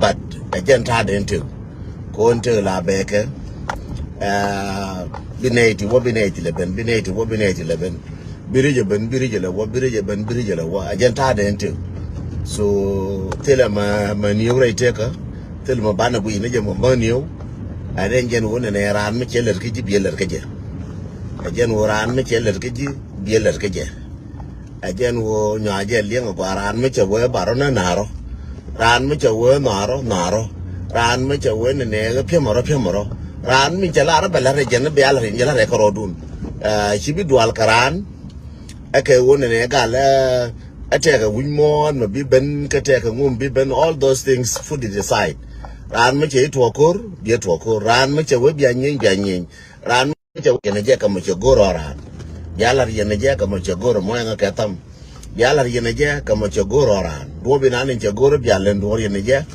but again had into go into la beke binati what binati leben birija wa again had into so tell ma new right taker tell ma bana bu ina je mo maniyo aren gen wona ne ran me cheler ki ji bieler ke je again wo ran me cheler ki ji bieler ke je again wo nyaje lieng ko ran me che we baro na naro ran me che we naro ran me che we ne ga phemoro ran mi che la ra bela re gen be ala re ngela re ko dun chibi dual karan ake wona ne ga la ateka wimon ma bi ben ka teka ngum bi ben all those things food decide ran me che to kor ran me che we bia nyen ran me che we ne je ka mo che goro ran yalar yene je ka mo che goro mo nga ka tam yalar yene je ka mo che goro ran do bi nan che goro bia len do yene je